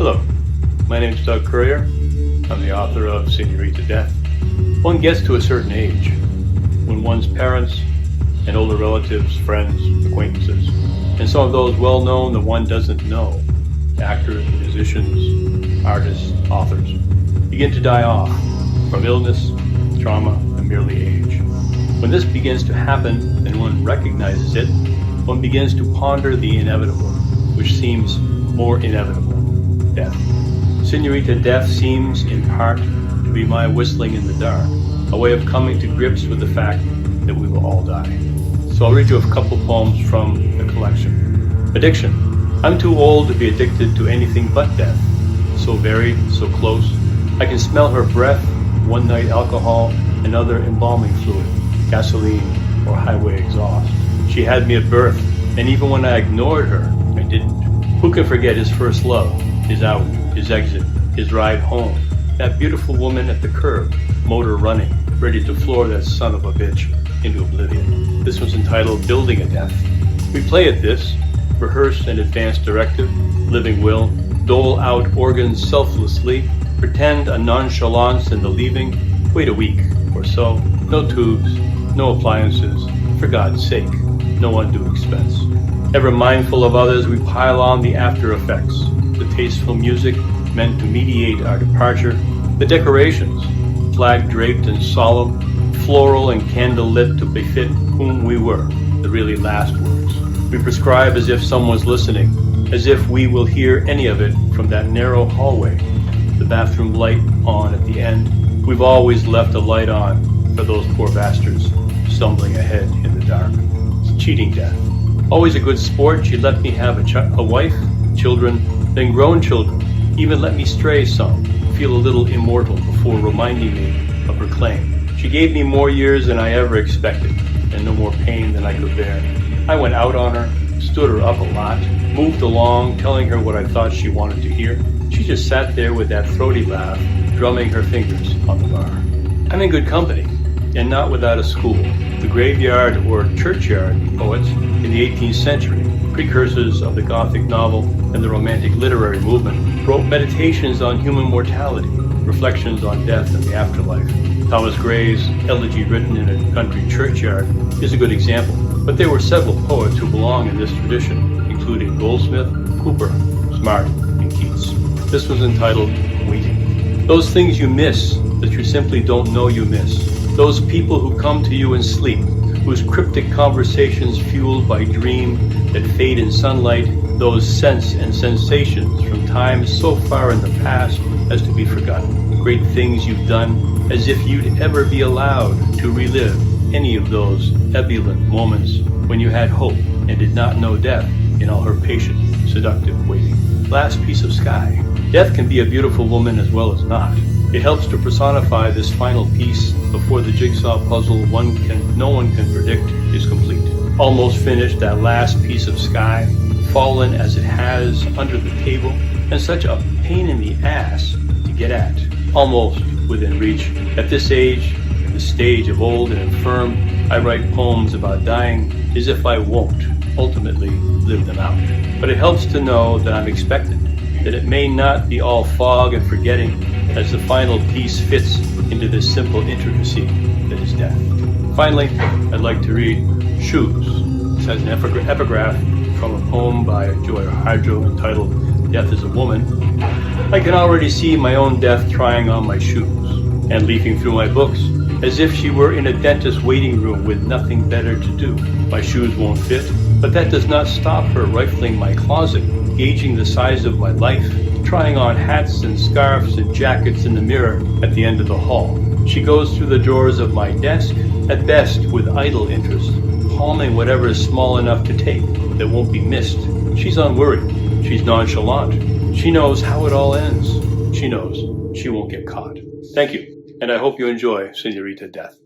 Hello, my name is Doug Currier. I'm the author of Senorita Death. One gets to a certain age when one's parents and older relatives, friends, acquaintances, and some of those well known that one doesn't know, actors, musicians, artists, authors, begin to die off from illness, trauma, and merely age. When this begins to happen and one recognizes it, one begins to ponder the inevitable, which seems more inevitable. Death. Senorita Death seems, in part, to be my whistling in the dark, a way of coming to grips with the fact that we will all die. So I'll read you a couple poems from the collection. Addiction. I'm too old to be addicted to anything but death. So varied, so close. I can smell her breath, one night alcohol, and other embalming fluid, gasoline, or highway exhaust. She had me at birth, and even when I ignored her, I didn't. Who can forget his first love, his out, his exit, his ride home? That beautiful woman at the curb, motor running, ready to floor that son of a bitch into oblivion. This was entitled Building a Death. We play at this, rehearse an advanced directive, living will, dole out organs selflessly, pretend a nonchalance in the leaving, wait a week or so, no tubes, no appliances, for God's sake, no undue expense. Ever mindful of others, we pile on the after effects, the tasteful music meant to mediate our departure, the decorations, flag draped and solemn, floral and candle lit to befit whom we were, the really last words. We prescribe as if someone's listening, as if we will hear any of it from that narrow hallway, the bathroom light on at the end. We've always left a light on for those poor bastards stumbling ahead in the dark. It's cheating death. Always a good sport, she let me have a wife, children, then grown children, even let me stray some, feel a little immortal before reminding me of her claim. She gave me more years than I ever expected, and no more pain than I could bear. I went out on her, stood her up a lot, moved along, telling her what I thought she wanted to hear. She just sat there with that throaty laugh, drumming her fingers on the bar. I'm in good company, and not without a school. The graveyard or churchyard poets in the 18th century, precursors of the Gothic novel and the Romantic literary movement, wrote meditations on human mortality, reflections on death and the afterlife. Thomas Gray's elegy written in a country churchyard is a good example, but there were several poets who belong in this tradition, including Goldsmith, Cooper, Smart, and Keats. This was entitled Waiting. Those things you miss that you simply don't know you miss. Those people who come to you in sleep, whose cryptic conversations fueled by dream that fade in sunlight, those scents and sensations from times so far in the past as to be forgotten. Great things you've done, as if you'd ever be allowed to relive any of those ebullient moments when you had hope and did not know death in all her patient, seductive waiting. Last piece of sky. Death can be a beautiful woman as well as not. It helps to personify this final piece before the jigsaw puzzle no one can predict is complete. Almost finished, that last piece of sky, fallen as it has under the table, and such a pain in the ass to get at. Almost within reach. At this age, the stage of old and infirm, I write poems about dying as if I won't ultimately live them out. But it helps to know that I'm expectant, that it may not be all fog and forgetting as the final piece fits into this simple intricacy that is death. Finally, I'd like to read Shoes. This has an epigraph from a poem by Joy Harjo entitled Death is a Woman. I can already see my own death trying on my shoes and leafing through my books as if she were in a dentist's waiting room with nothing better to do. My shoes won't fit, but that does not stop her rifling my closet, gauging the size of my life, trying on hats and scarves and jackets in the mirror at the end of the hall. She goes through the drawers of my desk, at best with idle interest, palming whatever is small enough to take that won't be missed. She's unworried. She's nonchalant. She knows how it all ends. She knows she won't get caught. Thank you, and I hope you enjoy Senorita Death.